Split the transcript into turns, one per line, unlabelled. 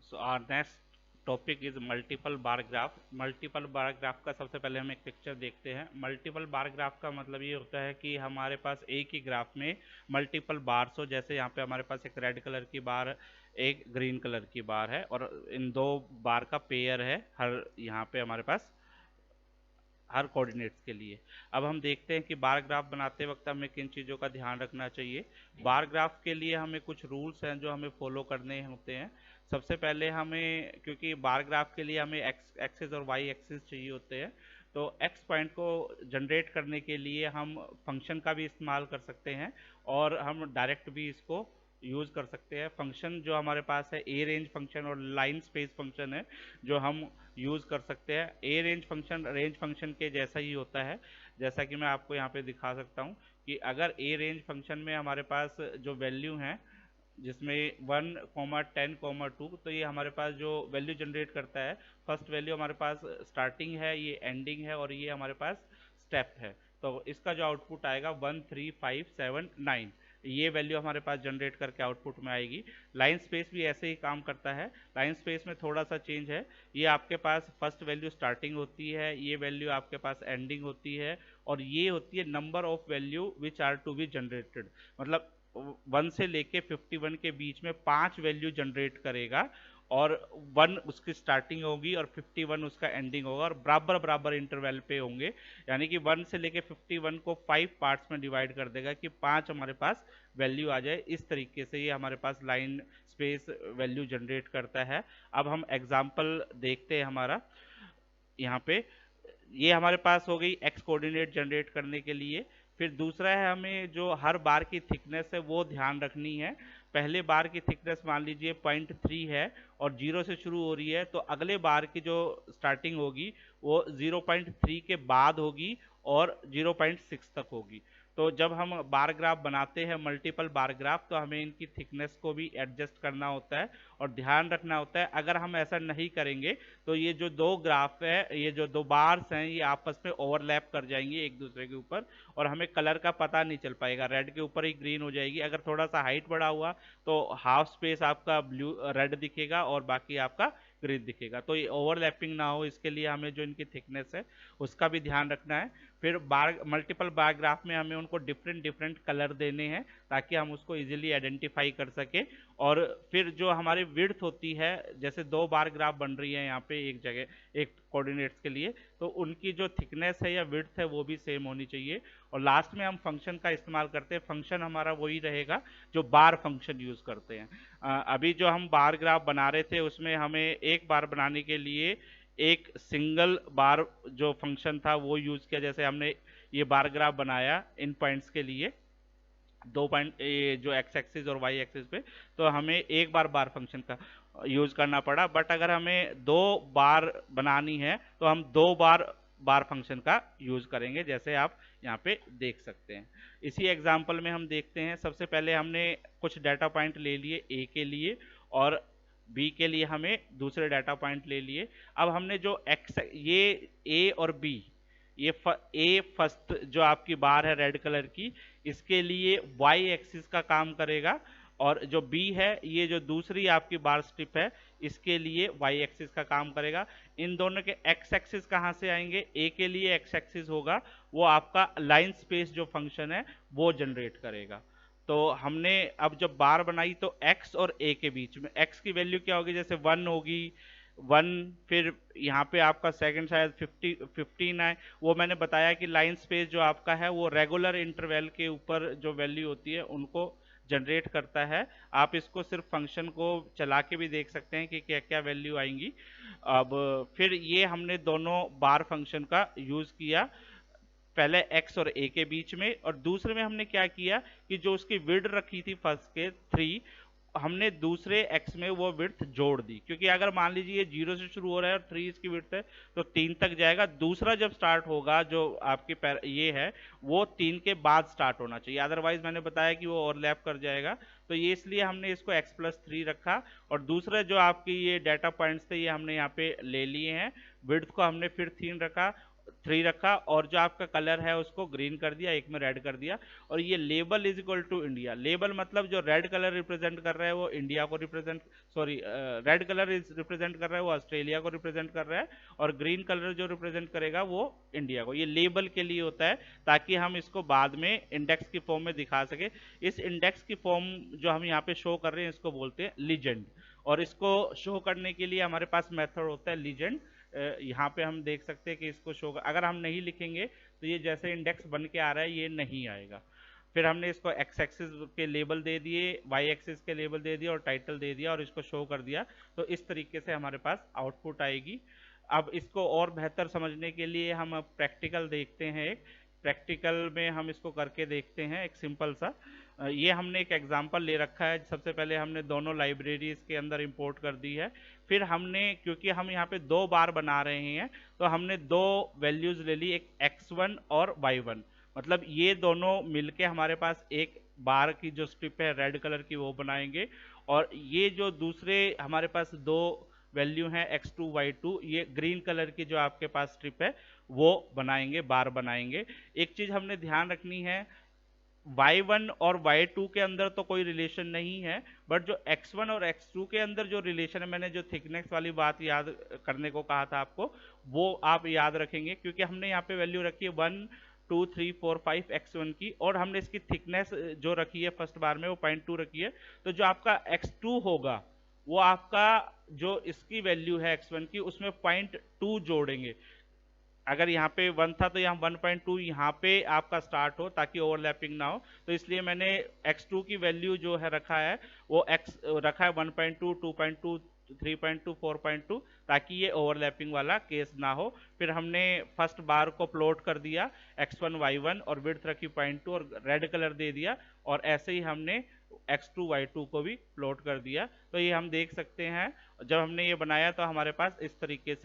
So our next topic is multiple bar graph. Multiple bar graph का सबसे पहले हम एक पिक्चर देखते हैं। मल्टीपल बार ग्राफ का मतलब ये होता है कि हमारे पास एक ही ग्राफ में मल्टीपल बार्स हो। जैसे यहाँ पे हमारे पास एक रेड कलर की बार, एक ग्रीन कलर की बार है, और इन दो बार का पेयर है हर यहाँ पे हमारे पास हर कोऑर्डिनेट्स के लिए। अब हम देखते हैं कि बार ग्राफ बनाते वक्त हमें किन चीज़ों का ध्यान रखना चाहिए। बार ग्राफ के लिए हमें कुछ रूल्स हैं जो हमें फॉलो करने होते हैं। सबसे पहले हमें, क्योंकि बार ग्राफ के लिए हमें एक्स एक्सिस और वाई एक्सिस चाहिए होते हैं, तो एक्स पॉइंट को जनरेट करने के लिए हम फंक्शन का भी इस्तेमाल कर सकते हैं और हम डायरेक्ट भी इसको यूज़ कर सकते हैं। फंक्शन जो हमारे पास है, ए रेंज फंक्शन और लाइन स्पेस फंक्शन है जो हम यूज़ कर सकते हैं। ए रेंज फंक्शन के जैसा ही होता है, जैसा कि मैं आपको यहाँ पे दिखा सकता हूँ कि अगर ए रेंज फंक्शन में हमारे पास जो वैल्यू हैं, जिसमें 1, 10, 2, तो ये हमारे पास जो वैल्यू जनरेट करता है, फर्स्ट वैल्यू हमारे पास स्टार्टिंग है, ये एंडिंग है, और ये हमारे पास स्टेप है। तो इसका जो आउटपुट आएगा 1, 3, 5, 7, 9, ये वैल्यू हमारे पास जनरेट करके आउटपुट में आएगी। लाइन स्पेस भी ऐसे ही काम करता है। लाइन स्पेस में थोड़ा सा चेंज है, ये आपके पास फर्स्ट वैल्यू स्टार्टिंग होती है, ये वैल्यू आपके पास एंडिंग होती है, और ये होती है number of value which are to be generated. मतलब 1 से लेके 51 के बीच में 5 वैल्यू जनरेट करेगा, और 1 उसकी स्टार्टिंग होगी और 51 उसका एंडिंग होगा, और बराबर बराबर इंटरवल पे होंगे। यानी कि 1 से लेके 51 को 5 पार्ट्स में डिवाइड कर देगा कि 5 हमारे पास वैल्यू आ जाए। इस तरीके से ये हमारे पास लाइन स्पेस वैल्यू जनरेट करता है। अब हम एग्जाम्पल देखते हैं हमारा यहाँ पे। ये हमारे पास हो गई एक्स कोऑर्डिनेट जनरेट करने के लिए। फिर दूसरा है, हमें जो हर बार की थिकनेस है वो ध्यान रखनी है। पहले बार की थिकनेस मान लीजिए 0.3 है और 0 से शुरू हो रही है, तो अगले बार की जो स्टार्टिंग होगी वो 0.3 के बाद होगी और 0.6 तक होगी। तो जब हम बार ग्राफ बनाते हैं, मल्टीपल बार ग्राफ, तो हमें इनकी थिकनेस को भी एडजस्ट करना होता है और ध्यान रखना होता है। अगर हम ऐसा नहीं करेंगे तो ये जो दो ग्राफ है, ये जो दो बार्स हैं, ये आपस में ओवरलैप कर जाएंगे एक दूसरे के ऊपर, और हमें कलर का पता नहीं चल पाएगा। रेड के ऊपर ही ग्रीन हो जाएगी। अगर थोड़ा सा हाइट बढ़ा हुआ तो हाफ स्पेस आपका ब्लू रेड दिखेगा और बाकी आपका ग्रीन दिखेगा। तो ये ओवरलैपिंग ना हो, इसके लिए हमें जो इनकी थिकनेस है उसका भी ध्यान रखना है। फिर बार मल्टीपल बार ग्राफ में हमें उनको डिफरेंट डिफरेंट कलर देने हैं ताकि हम उसको इजीली आइडेंटिफाई कर सके। और फिर जो हमारी विड्थ होती है, जैसे दो बार ग्राफ बन रही है यहाँ पे एक जगह एक कोऑर्डिनेट्स के लिए, तो उनकी जो थिकनेस है या विड्थ है वो भी सेम होनी चाहिए। और लास्ट में हम फंक्शन का इस्तेमाल करते हैं। फंक्शन हमारा वही रहेगा जो बार फंक्शन यूज करते हैं। अभी जो हम बार ग्राफ बना रहे थे उसमें हमें एक बार बनाने के लिए एक सिंगल बार जो फंक्शन था वो यूज किया। जैसे हमने ये बार ग्राफ बनाया इन पॉइंट्स के लिए, दो पॉइंट जो एक्स एक्सिस और वाई एक्सिस पे, तो हमें एक बार बार फंक्शन का यूज करना पड़ा। बट अगर हमें दो बार बनानी है तो हम दो बार बार फंक्शन का यूज करेंगे, जैसे आप यहाँ पे देख सकते हैं। इसी एग्जांपल में हम देखते हैं। सबसे पहले हमने कुछ डाटा पॉइंट ले लिए ए के लिए, और बी के लिए हमें दूसरे डाटा पॉइंट ले लिए। अब हमने जो एक्स, ये ए और बी, ये ए फर्स्ट जो आपकी बार है रेड कलर की, इसके लिए वाई एक्सिस का काम करेगा, और जो बी है, ये जो दूसरी आपकी बार स्ट्रिप है, इसके लिए वाई एक्सिस का काम करेगा। इन दोनों के एक्स एक्सिस कहाँ से आएंगे? ए के लिए एक्स एक्सिस होगा, वो आपका लाइन स्पेस जो फंक्शन है वो जनरेट करेगा। तो हमने अब जब बार बनाई तो एक्स और ए के बीच में एक्स की वैल्यू क्या होगी? जैसे 1 होगी, 1, फिर यहाँ पे आपका सेकंड शायद 15 है। वो मैंने बताया कि लाइन स्पेस जो आपका है वो रेगुलर इंटरवल के ऊपर जो वैल्यू होती है उनको जनरेट करता है। आप इसको सिर्फ फंक्शन को चला के भी देख सकते हैं कि क्या क्या वैल्यू आएंगी। अब फिर ये हमने दोनों बार फंक्शन का यूज किया, पहले एक्स और ए के बीच में, और दूसरे में हमने क्या किया कि जो उसकी विड्थ रखी थी फर्स्ट के 3, हमने दूसरे एक्स में वो विड्थ जोड़ दी। क्योंकि अगर मान लीजिए 0 से शुरू हो रहा है और 3 इसकी विड्थ है तो 3 तक जाएगा। दूसरा जब स्टार्ट होगा जो आपके ये है वो 3 के बाद स्टार्ट होना चाहिए, अदरवाइज मैंने बताया कि वो ओवरलैप कर जाएगा। तो ये इसलिए हमने इसको x+3 रखा, और दूसरा जो आपकी ये डाटा पॉइंट्स थे ये हमने यहाँ पे ले लिए हैं। विड्थ को हमने फिर 3 रखा, 3 रखा, और जो आपका कलर है उसको ग्रीन कर दिया, एक में रेड कर दिया। और ये label is equal to India. Label मतलब जो रेड कलर रिप्रेजेंट कर रहा है वो इंडिया को represent, sorry, red colour is represent कर रहा है वो ऑस्ट्रेलिया को रिप्रेजेंट कर रहा है, और ग्रीन कलर जो रिप्रेजेंट करेगा वो इंडिया को। ये लेबल के लिए होता है ताकि हम इसको बाद में इंडेक्स की फॉर्म में दिखा सके। इस इंडेक्स की फॉर्म जो हम यहाँ पे शो कर रहे हैं इसको बोलते हैं लीजेंड, और इसको शो करने के लिए हमारे पास मेथड होता है लीजेंड। यहाँ पे हम देख सकते हैं कि इसको शो, अगर हम नहीं लिखेंगे तो ये जैसे इंडेक्स बन के आ रहा है ये नहीं आएगा। फिर हमने इसको एक्स एक्सिस के लेबल दे दिए, वाई एक्सिस के लेबल दे दिया और टाइटल दे दिया और इसको शो कर दिया। तो इस तरीके से हमारे पास आउटपुट आएगी। अब इसको और बेहतर समझने के लिए हम अब प्रैक्टिकल देखते हैं। एक प्रैक्टिकल में हम इसको करके देखते हैं, एक सिंपल सा। ये हमने एक एग्जांपल ले रखा है। सबसे पहले हमने दोनों लाइब्रेरीज के अंदर इंपोर्ट कर दी है। फिर हमने, क्योंकि हम यहाँ पे 2 बार बना रहे हैं, तो हमने 2 वैल्यूज ले ली, एक x1 और y1। मतलब ये दोनों मिलके हमारे पास एक बार की जो स्ट्रिप है रेड कलर की वो बनाएंगे, और ये जो दूसरे हमारे पास 2 वैल्यू हैं x2 y2, ये ग्रीन कलर की जो आपके पास स्ट्रिप है वो बनाएंगे, बार बनाएंगे। एक चीज हमने ध्यान रखनी है, y1 और y2 के अंदर तो कोई रिलेशन नहीं है, बट जो x1 और x2 के अंदर जो रिलेशन है, मैंने जो थिकनेस वाली बात याद करने को कहा था आपको, वो आप याद रखेंगे। क्योंकि हमने यहाँ पे वैल्यू रखी है 1 2 3 4 5 x1 की, और हमने इसकी थिकनेस जो रखी है फर्स्ट बार में वो 0.2 रखी है। तो जो आपका x2 होगा वो आपका जो इसकी वैल्यू है x1 की उसमें 0.2 जोड़ेंगे। अगर यहाँ पे 1 था तो यहाँ 1.2 यहाँ पे आपका स्टार्ट हो ताकि ओवरलैपिंग ना हो। तो इसलिए मैंने x2 की वैल्यू जो है रखा है वो x रखा है 1.2 2.2 3.2 4.2, ताकि ये ओवरलैपिंग वाला केस ना हो। फिर हमने फर्स्ट बार को प्लॉट कर दिया x1 y1 और विड्थ रखी 0.2 और रेड कलर दे दिया, और ऐसे ही हमने x2 y2 को भी प्लॉट कर दिया। तो ये हम देख सकते हैं जब हमने ये बनाया तो हमारे पास इस तरीके से